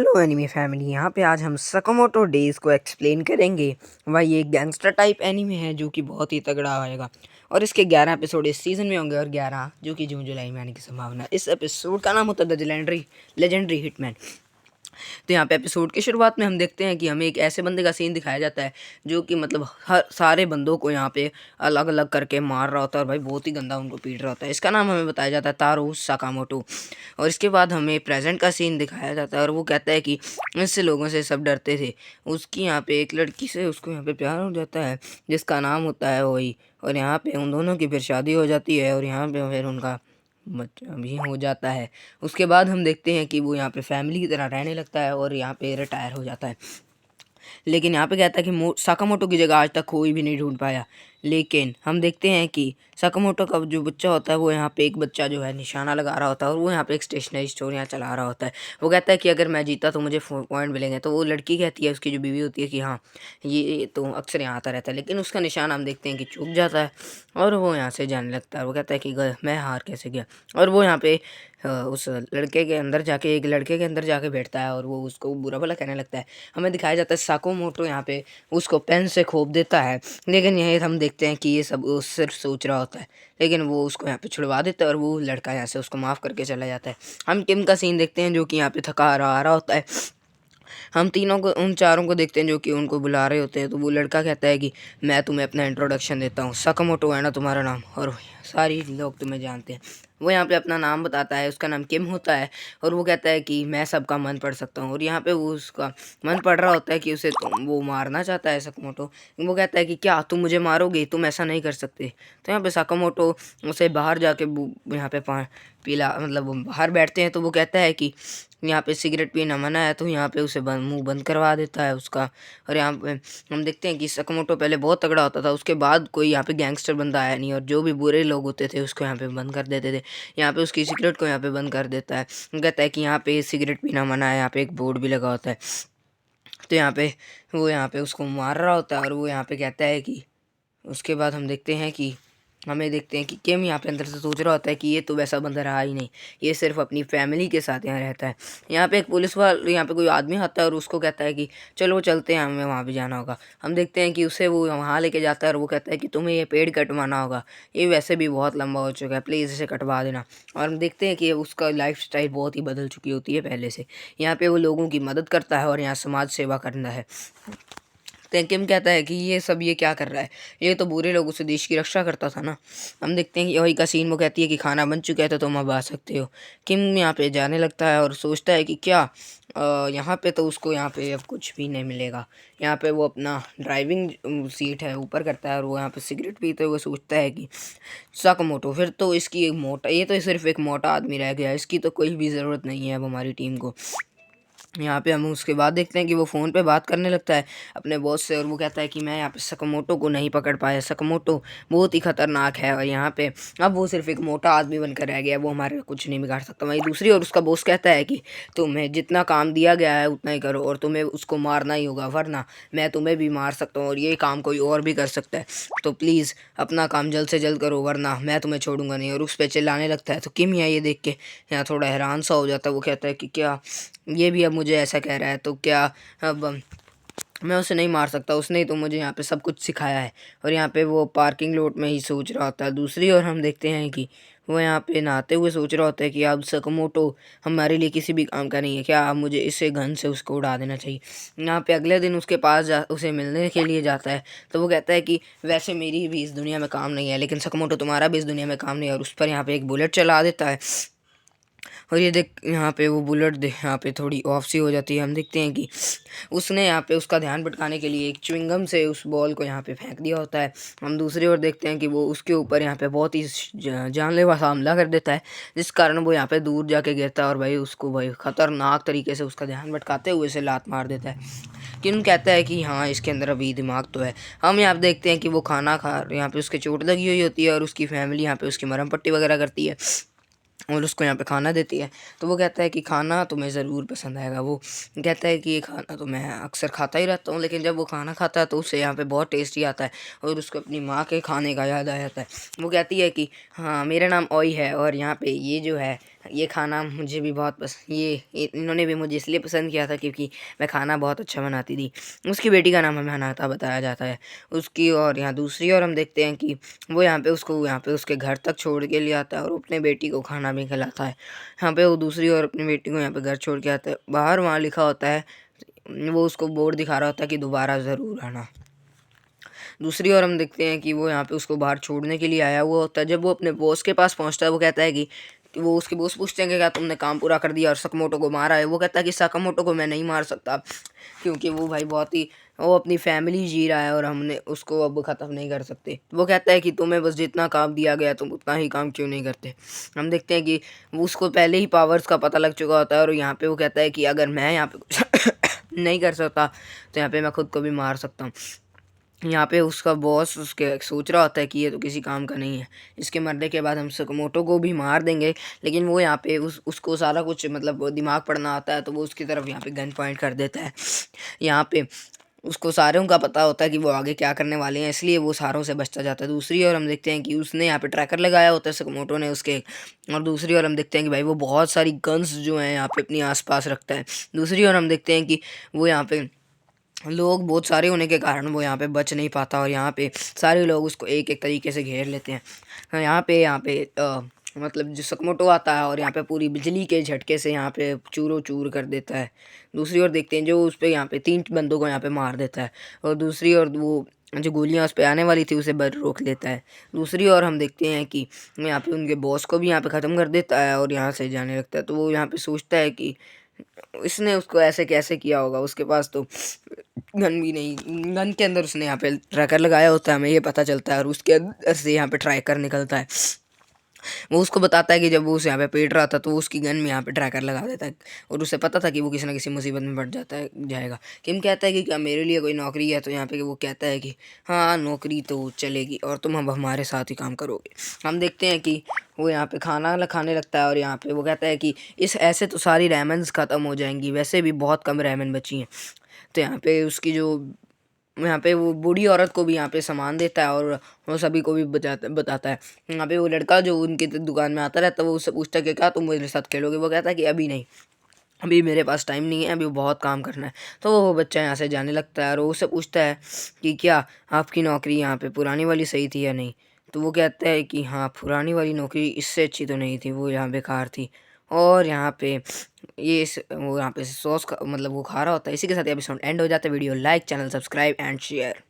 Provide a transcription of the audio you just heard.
Hello anime family, यहाँ पे आज हम सकामोटो डेज़ को एक्सप्लेन करेंगे। भाई ये एक गैंगस्टर टाइप एनिमे है जो कि बहुत ही तगड़ा आएगा और इसके 11 एपिसोड इस सीज़न में होंगे और 11 जो कि जून जुलाई में आने की संभावना है। इस एपिसोड का नाम होता है द लेजेंडरी हिटमैन। तो यहाँ पे एपिसोड की शुरुआत में हम देखते हैं कि हमें एक ऐसे बंदे का सीन दिखाया जाता है जो कि मतलब हर सारे बंदों को यहाँ पे अलग अलग करके मार रहा होता है और भाई बहुत ही गंदा उनको पीट रहा होता है। इसका नाम हमें बताया जाता है तारो साकामोटो। और इसके बाद हमें प्रेजेंट का सीन दिखाया जाता है और वो कहता है कि इससे लोगों से सब डरते थे। उसकी यहाँ पे एक लड़की से उसको यहाँ पे प्यार हो जाता है जिसका नाम होता है वही, और यहाँ पे उन दोनों की फिर शादी हो जाती है और यहाँ पे फिर उनका बच्चा भी हो जाता है। उसके बाद हम देखते हैं कि वो यहाँ पे फैमिली की तरह रहने लगता है और यहाँ पे रिटायर हो जाता है। लेकिन यहाँ पे कहता है कि साकामोटो की जगह आज तक कोई भी नहीं ढूंढ पाया। लेकिन हम देखते हैं कि साकामोटो का जो बच्चा होता है वो यहाँ पे एक बच्चा जो है निशाना लगा रहा होता है और वो यहाँ पे एक स्टेशनरी स्टोर यहाँ चला रहा होता है। वो कहता है कि अगर मैं जीता तो मुझे 4 पॉइंट मिलेंगे। तो वो लड़की कहती है, उसकी जो बीवी होती है, कि हाँ ये तो अक्सर यहाँ आता रहता है। लेकिन उसका निशान हम देखते हैं कि चूक जाता है और वो यहाँ से जाने लगता है। वो कहता है कि मैं हार कैसे गया। और वो यहाँ पे उस लड़के के अंदर जाके एक लड़के के अंदर जाके बैठता है और वो उसको बुरा भला कहने लगता है। हमें दिखाया जाता है साकामोटो यहाँ पे उसको पेन से खोप देता है, लेकिन यही हम देखते हैं कि ये सब वो सिर्फ सोच रहा होता है। लेकिन वो उसको यहाँ पे छुड़वा देता है और वो लड़का यहाँ से उसको माफ़ करके चला जाता है। हम किम का सीन देखते हैं जो कि यहाँ पे थका आ रहा होता है। हम तीनों को, उन चारों को देखते हैं जो कि उनको बुला रहे होते हैं। तो वो लड़का कहता है कि मैं तुम्हें अपना इंट्रोडक्शन देता हूँ, साकामोटो है ना तुम्हारा नाम, और सारी लोग तुम्हें जानते हैं। वो यहाँ पे अपना नाम बताता है, उसका नाम किम होता है और वो कहता है कि मैं सबका मन पढ़ सकता हूँ। और यहाँ पे वो उसका मन पढ़ रहा होता है कि उसे वो मारना चाहता है साकामोटो। वो कहता है कि क्या तुम मुझे मारोगे, तुम ऐसा नहीं कर सकते। तो यहाँ पे साकामोटो उसे बाहर जाके यहाँ पे पीला मतलब वो बाहर बैठते हैं। तो वो कहता है कि यहाँ पे सिगरेट पीना मना है, तो यहाँ पे उसे मुंह बंद करवा देता है उसका। और यहाँ पे हम देखते हैं कि साकामोटो पहले बहुत तगड़ा होता था, उसके बाद कोई यहाँ पे गैंगस्टर बंदा आया नहीं और जो भी बुरे लोग होते थे उसको यहाँ पे बंद कर देते थे। यहाँ पे उसकी सिगरेट को यहाँ पे बंद कर देता है। कहता है कि यहाँ पे सिगरेट पीना मना है, यहाँ पे एक बोर्ड भी लगा होता है। तो यहाँ पे उसको मार रहा होता है और वो यहाँ पे कहता है कि उसके बाद हमें देखते हैं कि किम यहाँ पे अंदर से सोच रहा होता है कि ये तो वैसा बंदा रहा ही नहीं, ये सिर्फ अपनी फैमिली के साथ यहाँ रहता है। यहाँ पे एक पुलिस वाला, यहाँ पे कोई आदमी आता है और उसको कहता है कि चलो चलते हैं, हमें वहाँ पे जाना होगा। हम देखते हैं कि उसे वो वहाँ लेके जाता है और वो कहता है कि तुम्हें ये पेड़ कटवाना होगा, ये वैसे भी बहुत लंबा हो चुका है, प्लीज़ इसे कटवा देना। और हम देखते हैं कि उसका लाइफ स्टाइल बहुत ही बदल चुकी होती है पहले से। यहाँ पे वो लोगों की मदद करता है और यहाँ समाज सेवा करना है। तो किम कहता है कि ये सब ये क्या कर रहा है, ये तो बुरे लोगों से देश की रक्षा करता था ना। हम देखते हैं कि वही का सीन, वो कहती है कि खाना बन चुका है तो तुम अब आ सकते हो। किम यहाँ पे जाने लगता है और सोचता है कि क्या यहाँ पे तो उसको यहाँ पे अब कुछ भी नहीं मिलेगा। यहाँ पे वो अपना ड्राइविंग सीट है ऊपर करता है और वो यहाँ पे सिगरेट पीते हुए सोचता है कि साकामोटो फिर तो इसकी एक मोटा, ये तो सिर्फ एक मोटा आदमी रह गया, इसकी तो कोई भी ज़रूरत नहीं है अब हमारी टीम को। यहाँ पे हम उसके बाद देखते हैं कि वो फ़ोन पे बात करने लगता है अपने बॉस से और वो कहता है कि मैं यहाँ पे साकामोटो को नहीं पकड़ पाया, साकामोटो बहुत ही ख़तरनाक है और यहाँ पे अब वो सिर्फ एक मोटा आदमी बनकर रह गया, वो हमारे कुछ नहीं बिगाड़ सकता। वहीं दूसरी ओर उसका बॉस कहता है कि तुम्हें जितना काम दिया गया है उतना ही करो और तुम्हें उसको मारना ही होगा, वरना मैं तुम्हें भी मार सकता हूँ और ये काम कोई और भी कर सकता है। तो प्लीज़ अपना काम जल्द से जल्द करो वरना मैं तुम्हें छोड़ूंगा नहीं। और उस पर चिल्लाने लगता है। तो किम यहाँ ये देख के यहाँ थोड़ा हैरान सा हो जाता है। वो कहता है कि क्या ये भी अब मुझे ऐसा कह रहा है, तो क्या अब मैं उसे नहीं मार सकता, उसने ही तो मुझे यहाँ पे सब कुछ सिखाया है। और यहाँ पे वो पार्किंग लॉट में ही सोच रहा होता है। दूसरी ओर हम देखते हैं कि वो यहाँ पे नहाते हुए सोच रहा होता है कि अब साकामोटो हमारे लिए किसी भी काम का नहीं है, क्या अब मुझे इसे गन से उसको उड़ा देना चाहिए। यहाँ पे अगले दिन उसके पास उसे मिलने के लिए जाता है। तो वो कहता है कि वैसे मेरी भी इस दुनिया में काम नहीं है, लेकिन साकामोटो तुम्हारा भी इस दुनिया में काम नहीं है। और उस पर यहाँ पे एक बुलेट चला देता है और ये देख यहाँ पे वो बुलेट दे यहाँ पे थोड़ी ऑफ सी हो जाती है। हम देखते हैं कि उसने यहाँ पे उसका ध्यान भटकाने के लिए एक च्युइंगम से उस बॉल को यहाँ पे फेंक दिया होता है। हम दूसरी ओर देखते हैं कि वो उसके ऊपर यहाँ पे बहुत ही जानलेवा सा हमला कर देता है, जिस कारण वो यहाँ पे दूर जाके गिरता है और भाई उसको भाई ख़तरनाक तरीके से उसका ध्यान भटकाते हुए से लात मार देता है। किम कहता है कि हाँ इसके अंदर अभी दिमाग तो है। हम यहाँ पे देखते हैं कि वो खाना खा, यहाँ पे उसके चोट लगी हुई होती है और उसकी फैमिली यहाँ पे उसकी मरहम पट्टी वगैरह करती है और उसको यहाँ पे खाना देती है। तो वो कहता है कि खाना तुम्हें ज़रूर पसंद आएगा। वो कहता है कि ये खाना तो मैं अक्सर खाता ही रहता हूँ, लेकिन जब वो खाना खाता है तो उसे यहाँ पे बहुत टेस्टी आता है और उसको अपनी माँ के खाने का याद आ जाता है। वो कहती है कि हाँ मेरा नाम ओई है और यहाँ पे ये जो है ये खाना मुझे भी बहुत पसंद, इन्होंने भी मुझे इसलिए पसंद किया था क्योंकि मैं खाना बहुत अच्छा बनाती थी। उसकी बेटी का नाम हमें अनाथा बताया जाता है उसकी। और यहाँ दूसरी ओर हम देखते हैं कि वो यहाँ पे उसके घर तक छोड़ के ले आता है और अपने बेटी को खाना भी खिलाता है। यहाँ पे वो दूसरी ओर अपनी बेटी को यहाँ पे घर छोड़ के आता है। बाहर वहाँ लिखा होता है, वो उसको बोर्ड दिखा रहा होता है कि दोबारा ज़रूर आना। दूसरी ओर हम देखते हैं कि वो यहाँ पे उसको बाहर छोड़ने के लिए आया हुआ होता है। जब वो अपने बॉस के पास पहुँचता है, वो कहता है कि वो उसके बॉस पूछते हैं कि क्या तुमने काम पूरा कर दिया और सकामोटो को मारा है। वो कहता है कि सकामोटो को मैं नहीं मार सकता क्योंकि वो भाई बहुत ही, वो अपनी फैमिली जी रहा है और हमने उसको अब ख़त्म नहीं कर सकते। वो कहता है कि तुम्हें बस जितना काम दिया गया तुम उतना ही काम क्यों नहीं करते। हम देखते हैं कि वो उसको पहले ही पावर्स का पता लग चुका होता है और यहाँ पे वो कहता है कि अगर मैं यहाँ पे कुछ नहीं कर सकता तो यहाँ पे मैं खुद को भी मार सकता हूँ। यहाँ पे उसका बॉस उसके सोच रहा होता है कि ये तो किसी काम का नहीं है, इसके मरने के बाद हम सकामोटो को भी मार देंगे। लेकिन वो यहाँ पे उसको सारा कुछ मतलब वो दिमाग पढ़ना आता है, तो वो उसकी तरफ यहाँ पे गन पॉइंट कर देता है। यहाँ पे उसको सारों का पता होता है कि वो आगे क्या करने वाले हैं, इसलिए वो सारों से बचता जाता है। दूसरी ओर हम देखते हैं कि उसने यहाँ पे ट्रैकर लगाया होता है सकामोटो ने उसके। और दूसरी ओर हम देखते हैं कि भाई वो बहुत सारी गन्स जो हैं यहाँ पे अपनी आसपास रखता है। दूसरी ओर हम देखते हैं कि वो यहाँ पे लोग बहुत सारे होने के कारण वो यहाँ पे बच नहीं पाता और यहाँ पे सारे लोग उसको एक एक तरीके से घेर लेते हैं। हाँ, यहाँ पे मतलब जो सकमोटो आता है और यहाँ पे पूरी बिजली के झटके से यहाँ पे चूरो चूर कर देता है। दूसरी ओर देखते हैं जो उस पे यहाँ पे 3 बंदों को यहाँ पे मार देता है और दूसरी ओर वो जो गोलियाँ उस पे आने वाली थी उसे बर रोक लेता है। दूसरी ओर हम देखते हैं कि यहाँ पे उनके बॉस को भी यहाँ पे ख़त्म कर देता है और यहाँ से जाने लगता है। तो वो यहाँ पे सोचता है कि इसने उसको ऐसे कैसे किया होगा, उसके पास तो गन भी नहीं, गन के अंदर उसने यहाँ पे ट्रैकर लगाया होता है, हमें ये पता चलता है। और उसके अंदर से यहाँ पे ट्रैकर निकलता है। वो उसको बताता है कि जब वो उसे यहाँ पे पीट रहा था तो वो उसकी गन में यहाँ पे ट्रैकर लगा देता है और उसे पता था कि वो किसी ना किसी मुसीबत में पड़ जाएगा। किम कहता है कि क्या मेरे लिए कोई नौकरी है, तो यहाँ पे वो कहता है कि हाँ नौकरी तो चलेगी और तुम अब हमारे साथ ही काम करोगे। हम देखते हैं कि वो यहाँ पे खाना खाने लगता है और यहाँ पे वो कहता है कि इस ऐसे तो सारी रैमन्स ख़त्म हो जाएंगी, वैसे भी बहुत कम रैमन बची हैं। तो यहाँ पे उसकी जो यहाँ पे वो बूढ़ी औरत को भी यहाँ पे सामान देता है और वो सभी को भी बताता है। यहाँ पे वो लड़का जो उनकी दुकान में आता रहता है वो उससे पूछता है कि क्या तुम मेरे साथ खेलोगे। वो कहता है कि अभी नहीं, अभी मेरे पास टाइम नहीं है, अभी बहुत काम करना है। तो वो बच्चा यहाँ से जाने लगता है और वो उससे पूछता है कि क्या आपकी नौकरी यहाँ पे पुरानी वाली सही थी या नहीं। तो वो कहता है कि हाँ पुरानी वाली नौकरी इससे अच्छी तो नहीं थी, वो यहाँ बेकार थी। और यहाँ पे वो यहाँ पे सॉस का मतलब वो खा रहा होता है। इसी के साथ एपिसोड एंड हो जाता है। Video like, channel subscribe and share.